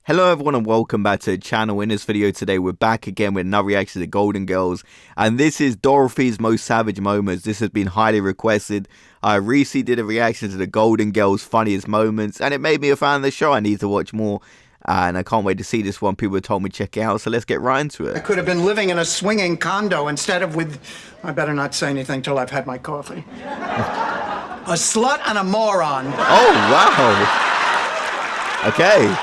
Hello everyone and welcome back to the channel. In this video today we're back again with another reaction to Golden Girls, and this is Dorothy's most savage moments. This has been highly requested. I recently did a reaction to the Golden Girls funniest moments and it made me a fan of the show. I need to watch more and I can't wait to see this one. People told me check it out, so let's get right into it. I could have been living in a swinging condo instead of with... I better not say anything till I've had my coffee. A slut and a moron. Oh wow. Okay.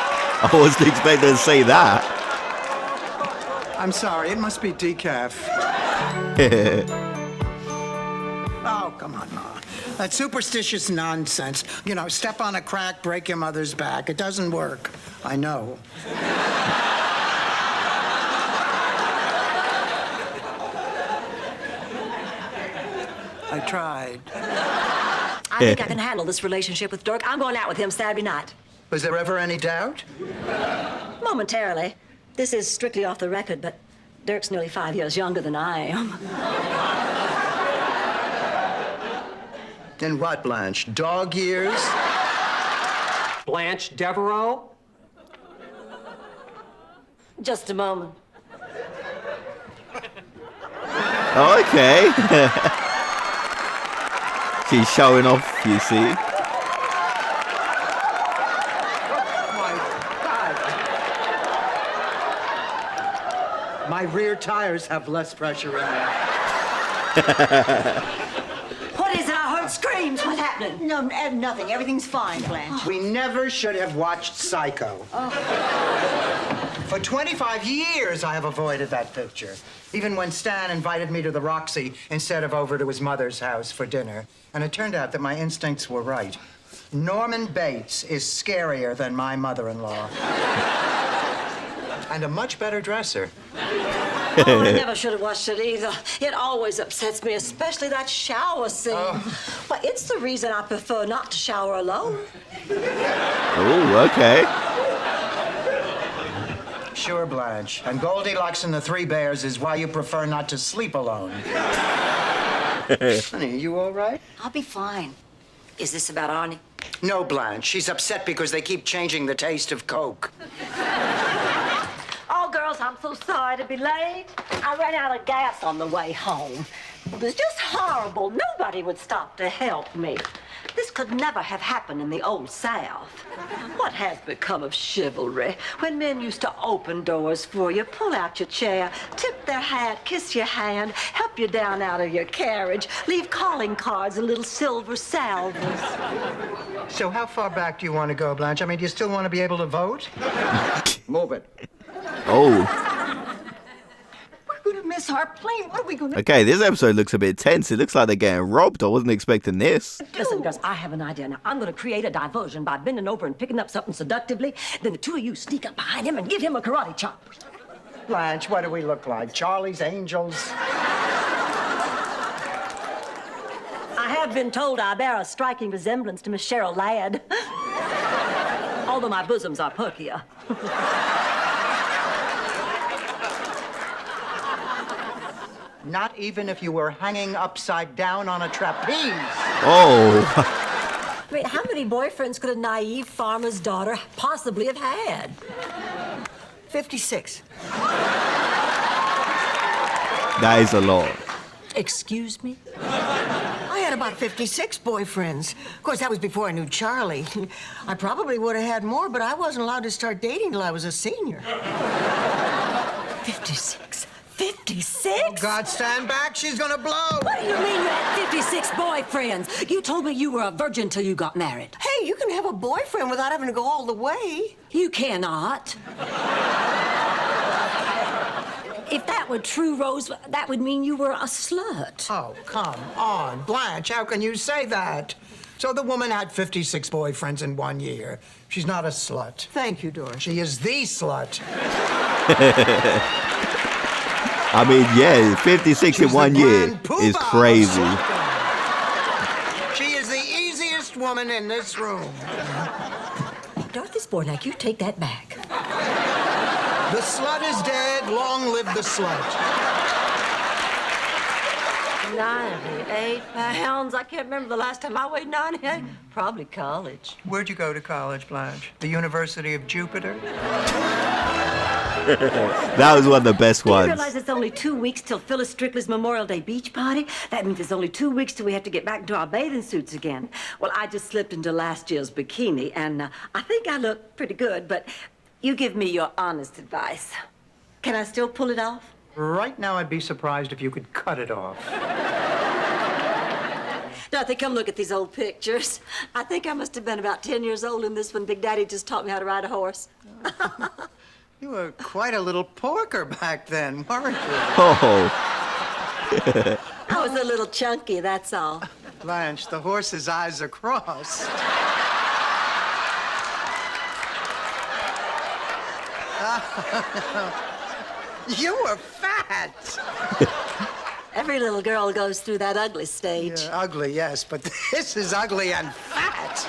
I wasn't expecting to say that. I'm sorry, it must be decaf. Oh, come on, Ma. That superstitious nonsense. You know, step on a crack, break your mother's back. It doesn't work. I know. I tried. I think I can handle this relationship with Dirk. I'm going out with him Saturday night. Was there ever any doubt? Momentarily. This is strictly off the record, but Dirk's nearly 5 years younger than I am. In what, Blanche? Dog years? Blanche Devereaux? Just a moment. Okay. She's showing off, you see. My rear tires have less pressure in them. What is it? I heard screams. What's happening? No, nothing. Everything's fine, Blanche. We never should have watched Psycho. For 25 years, I have avoided that picture. Even when Stan invited me to the Roxy instead of over to his mother's house for dinner. And it turned out that my instincts were right. Norman Bates is scarier than my mother-in-law. And a much better dresser. Oh, I never should have watched it either. It always upsets me, especially that shower scene. Well, it's the reason I prefer not to shower alone. Oh, okay. Sure, Blanche. And Goldilocks and the Three Bears is why you prefer not to sleep alone. Honey, are you all right? I'll be fine. Is this about Arnie? No, Blanche. She's upset because they keep changing the taste of Coke. Oh, girls, I'm so sorry to be late. I ran out of gas on the way home. It was just horrible. Nobody would stop to help me. This could never have happened in the old South. What has become of chivalry? When men used to open doors for you, pull out your chair, tip their hat, kiss your hand, help you down out of your carriage, leave calling cards and little silver salvers. So how far back do you want to go, Blanche? I mean, do you still want to be able to vote? Morbid. Oh. We're gonna miss our plane. What are we gonna Okay, this episode looks a bit tense. It looks like they're getting robbed. I wasn't expecting this. Listen, girls, I have an idea now. I'm going to create a diversion by bending over and picking up something seductively. Then the two of you sneak up behind him and give him a karate chop. Blanche, what do we look like? Charlie's Angels? I have been told I bear a striking resemblance to Miss Cheryl Ladd. Although my bosoms are perkier. Not even if you were hanging upside down on a trapeze. Oh. Wait, how many boyfriends could a naive farmer's daughter possibly have had? 56. That is a lot. Excuse me? I had about 56 boyfriends. Of course, that was before I knew Charlie. I probably would have had more, but I wasn't allowed to start dating till I was a senior. 56? 56? Oh, God, stand back. She's gonna blow. What do you mean you had 56 boyfriends? You told me you were a virgin till you got married. Hey, you can have a boyfriend without having to go all the way. You cannot. If that were true, Rose, that would mean you were a slut. Oh, come on. Blanche, how can you say that? So the woman had 56 boyfriends in 1 year. She's not a slut. Thank you, Dorothy. She is the slut. I mean, yeah, 56 in 1 year is crazy. She is the easiest woman in this room. Dorothy Spornak, you take that back. The slut is dead. Long live the slut. 98 pounds. I can't remember the last time I weighed 98. Probably college. Where'd you go to college, Blanche? The University of Jupiter? That was one of the best Do you ones. realize it's only 2 weeks till Phyllis Strictly's Memorial Day beach party? That means it's only 2 weeks till we have to get back into our bathing suits again. Well, I just slipped into last year's bikini, and I think I look pretty good, but you give me your honest advice. Can I still pull it off? Right now, I'd be surprised if you could cut it off. Dorothy, come look at these old pictures. I think I must have been about 10 years old in this when Big Daddy just taught me how to ride a horse. You were quite a little porker back then, weren't you? Oh. I was a little chunky, that's all. Blanche, the horse's eyes are crossed. You were fat. Every little girl goes through that ugly stage. Yeah, ugly, yes, but this is ugly and fat.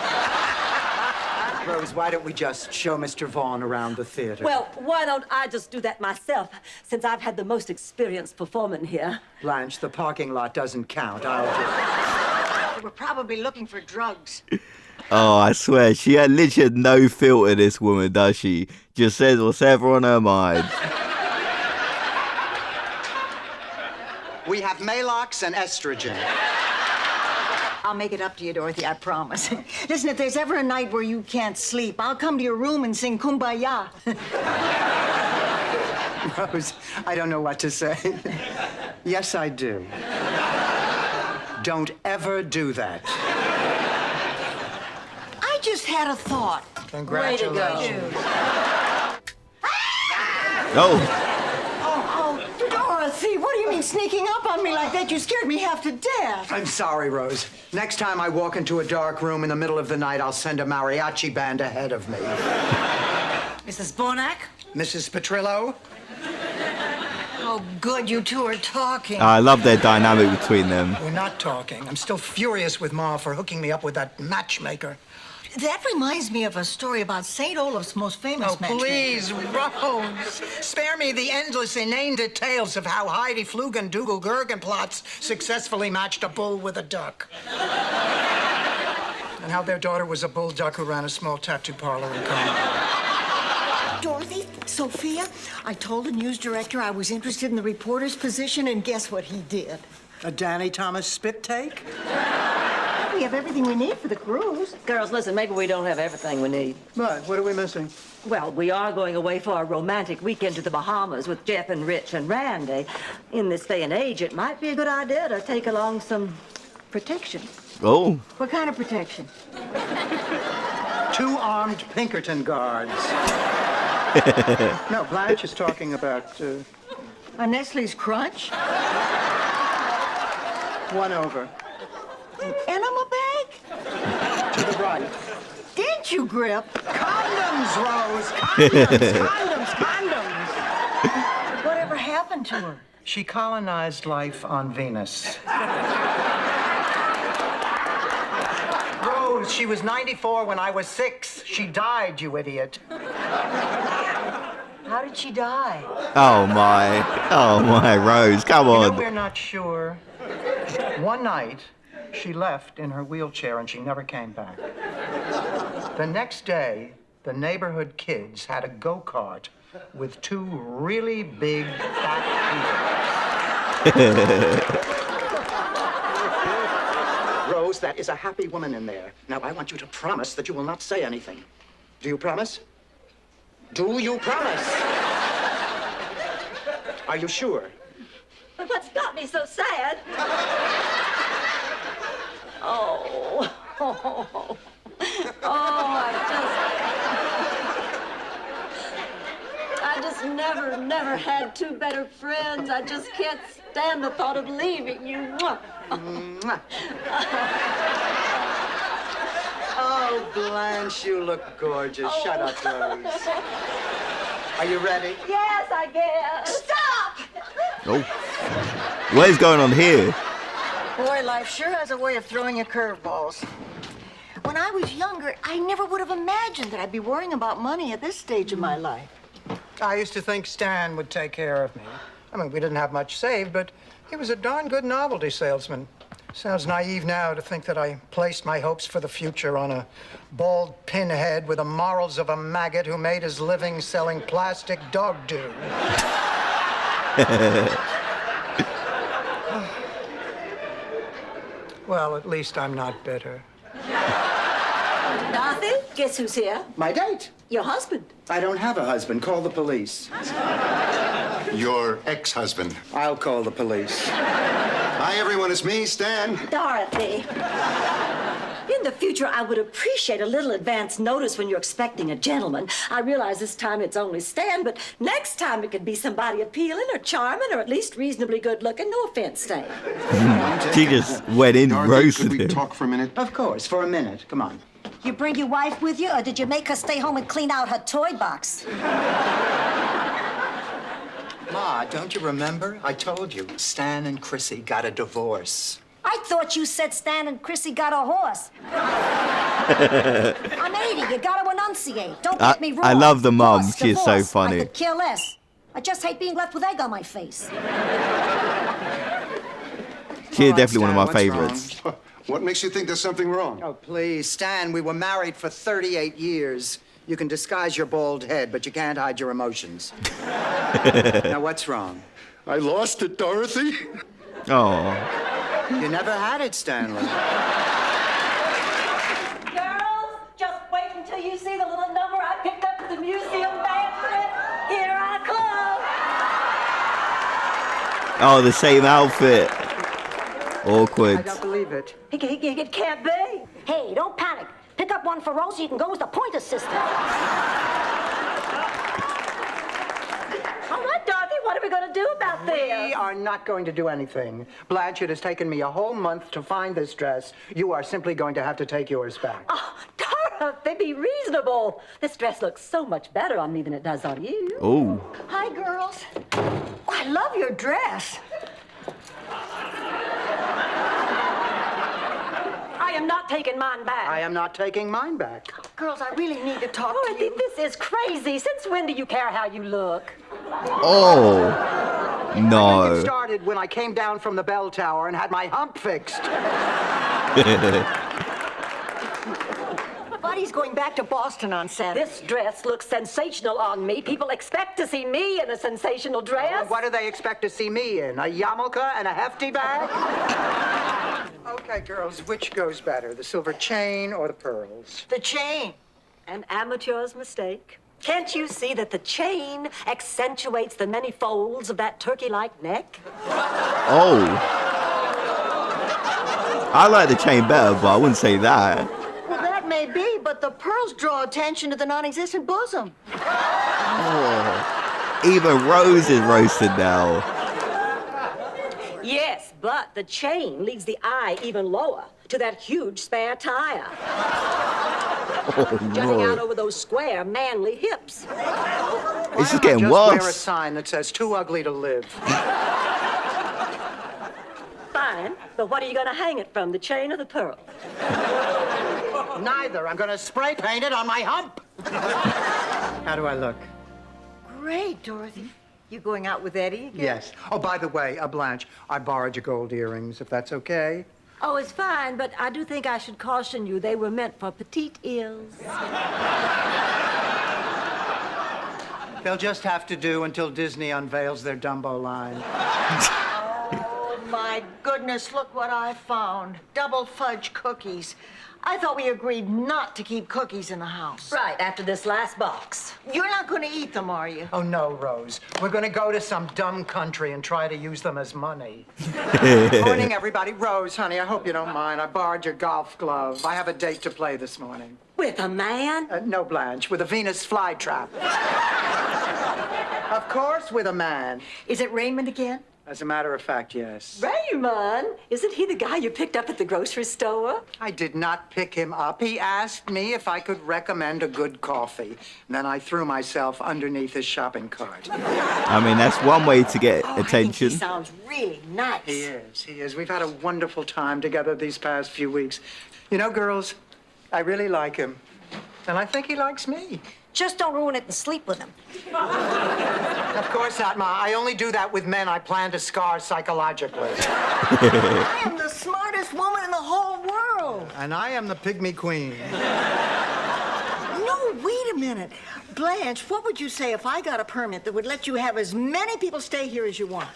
Rose, why don't we just show Mr. Vaughn around the theater? Well, why don't I just do that myself, since I've had the most experience performing here? Blanche, the parking lot doesn't count. I'll do it. They were probably looking for drugs. Oh, I swear, she had literally no filter, this woman, does she? Just says whatever on her mind. We have Maalox and estrogen. I'll make it up to you, Dorothy, I promise. Listen, if there's ever a night where you can't sleep, I'll come to your room and sing Kumbaya. Rose, I don't know what to say. Yes, I do. Don't ever do that. I just had a thought. Congratulations. Oh. Oh, Dorothy, what do you mean sneaking up on me like that? You scared me half to death. I'm sorry, Rose. Next time I walk into a dark room in the middle of the night, I'll send a mariachi band ahead of me. Mrs. Bonac? Mrs. Petrillo? Oh, good, you two are talking. I love their dynamic between them. We're not talking. I'm still furious with Ma for hooking me up with that matchmaker. That reminds me of a story about St. Olaf's most famous Oh, matchmaker. please, Rose. Spare me the endless, inane details of how Heidi Flugendugel Gergenplatz successfully matched a bull with a duck. And how their daughter was a bull duck who ran a small tattoo parlor in Congo. Dorothy, Sophia, I told the news director I was interested in the reporter's position, and guess what he did? A Danny Thomas spit take? We have everything we need for the cruise. Girls, listen, maybe we don't have everything we need. What? What are we missing? Well, we are going away for a romantic weekend to the Bahamas with Jeff and Rich and Randy. In this day and age, it might be a good idea to take along some protection. Oh. What kind of protection? 2 armed Pinkerton guards. No, Blanche is talking about A Nestle's Crunch? 1 over. Enema bag? To the right. Didn't you, Grip? Condoms, Rose! Condoms! Condoms! Whatever happened to her? She colonized life on Venus. Rose, she was 94 when I was 6. She died, you idiot. How did she die? Oh my. Oh my, Rose, come You know, on. we're not sure. One night, she left in her wheelchair and she never came back. The next day, the neighborhood kids had a go-kart with 2 really big fat wheels. Rose, that is a happy woman in there. Now, I want you to promise that you will not say anything. Do you promise? Do you promise? Are you sure? But what's got me so sad? Oh, I just never had 2 better friends. I just can't stand the thought of leaving you. Mwah. Mwah. Oh, Blanche, you look gorgeous. Shut up, Rose. Are you ready? Yes, I guess. Stop! Oh. What is going on here? Boy, life sure has a way of throwing you curveballs. When I was younger, I never would have imagined that I'd be worrying about money at this stage of my life. I used to think Stan would take care of me. I mean, we didn't have much saved, but he was a darn good novelty salesman. Sounds naive now to think that I placed my hopes for the future on a bald pinhead with the morals of a maggot who made his living selling plastic dog do. Well, at least I'm not bitter. Dorothy, guess who's here? My date. Your husband. I don't have a husband. Call the police. Your ex-husband. I'll call the police. Hi, everyone. It's me, Stan. Dorothy. In the future, I would appreciate a little advance notice when you're expecting a gentleman. I realize this time it's only Stan, but next time it could be somebody appealing or charming or at least reasonably good looking. No offense, Stan. She just went in, Dorothy, roasted could we him. talk for a minute? Of course, for a minute. Come on. You bring your wife with you, or did you make her stay home and clean out her toy box? Ma, don't you remember? I told you, Stan and Chrissy got a divorce. I thought you said Stan and Chrissy got a horse. I'm 80. You gotta enunciate. Don't get me wrong. I love the mum. Divorce, She is so divorce. funny. I could care less. I just hate being left with egg on my face. She is on, definitely one of my Stan, what's favorites. What makes you think there's something wrong? Oh, please, Stan, we were married for 38 years. You can disguise your bald head, but you can't hide your emotions. Now, what's wrong? I lost it, Dorothy. Oh, You never had it, Stanley. Girls, just wait until you see the little number I picked up at the museum banquet. Here I come. oh, the same outfit. I Awkward. don't believe it. It can't be. Hey, don't panic. Pick up one for Rose so you can go as the Pointer Sister. All right, Dorothy, what are we going to do about this? We are not going to do anything. Blanche, it has taken me a whole month to find this dress. You are simply going to have to take yours back. Oh, Dorothy, be reasonable. This dress looks so much better on me than it does on you. Oh, Hi, girls. Oh, I love your dress. I am not taking mine back. I am not taking mine back. Girls, I really need to talk to Dorothy, you. this is crazy. Since when do you care how you look? oh, It no. started when I came down from the bell tower and had my hump fixed. Buddy's going back to Boston on Saturday. This dress looks sensational on me. People expect to see me in a sensational dress. What do they expect to see me in? A yarmulke and a hefty bag? Okay, girls, which goes better, the silver chain or the pearls? The chain. An amateur's mistake. Can't you see that the chain accentuates the many folds of that turkey-like neck? Oh. I like the chain better, but I wouldn't say that. Well, that may be, but the pearls draw attention to the non-existent bosom. Even Rose is roasted now. Yes, but the chain leads the eye even lower to that huge spare tire. Jutting out over those square, manly hips. It's just getting Just wear a worse. sign that says, too ugly to live. Fine, but what are you going to hang it from, the chain or the pearl? Neither. I'm going to spray paint it on my hump. How do I look? Great, Dorothy. You going out with Eddie again? Yes. Oh, by the way, Blanche, I borrowed your gold earrings, if that's okay. Oh, it's fine, but I do think I should caution you. They were meant for petite ears. They'll just have to do until Disney unveils their Dumbo line. Oh, my goodness, look what I found. Double fudge cookies. I thought we agreed not to keep cookies in the house. Right, after this last box. You're not going to eat them, are you? Oh, no, Rose. We're going to go to some dumb country and try to use them as money. Morning, everybody. Rose, honey, I hope you don't mind. I borrowed your golf glove. I have a date to play this morning. With a man? No, Blanche, with a Venus flytrap. Of course, with a man. Is it Raymond again? As a matter of fact, yes. Raymond? Isn't he the guy you picked up at the grocery store? I did not pick him up. He asked me if I could recommend a good coffee. And then I threw myself underneath his shopping cart. I mean, that's one way to get Oh, I think attention. he sounds really nice. He is. We've had a wonderful time together these past few weeks. You know, girls, I really like him. And I think he likes me. Just don't ruin it and sleep with him. Of course not, Ma. I only do that with men I plan to scar psychologically. I am the smartest woman in the whole world. And I am the pygmy queen. No, wait a minute. Blanche, what would you say if I got a permit that would let you have as many people stay here as you want?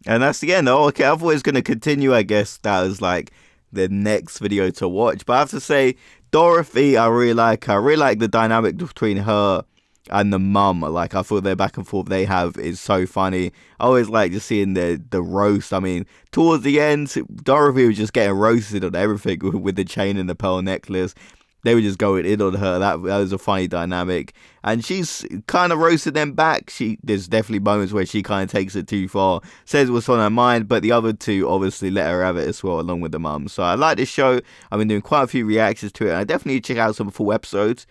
And that's the end. Oh, okay, I thought it was going to continue. I guess that was like the next video to watch. But I have to say, Dorothy, I really like her. I really like the dynamic between her and the mum. Like, I thought their back and forth they have is so funny. I always like just seeing the roast. I mean, towards the end, Dorothy was just getting roasted on everything with the chain and the pearl necklace. They were just going in on her. That was a funny dynamic. And she's kind of roasted them back. There's definitely moments where she kind of takes it too far, says what's on her mind, but the other two obviously let her have it as well, along with the mum. So I like this show. I've been doing quite a few reactions to it. And I definitely check out some full episodes.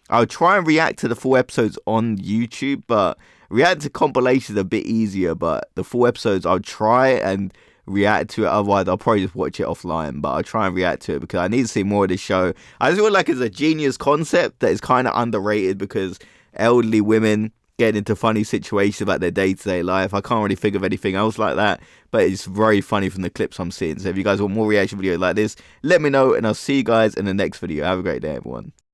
I'll try and react to the full episodes on YouTube, but react to compilations a bit easier. But the full episodes, I'll try and react to it. Otherwise, I'll probably just watch it offline, but I'll try and react to it because I need to see more of this show. I just feel like it's a genius concept that is kind of underrated because elderly women get into funny situations about their day-to-day life. I can't really think of anything else like that, but it's very funny from the clips I'm seeing. So if you guys want more reaction videos like this, let me know, and I'll see you guys in the next video. Have a great day, everyone.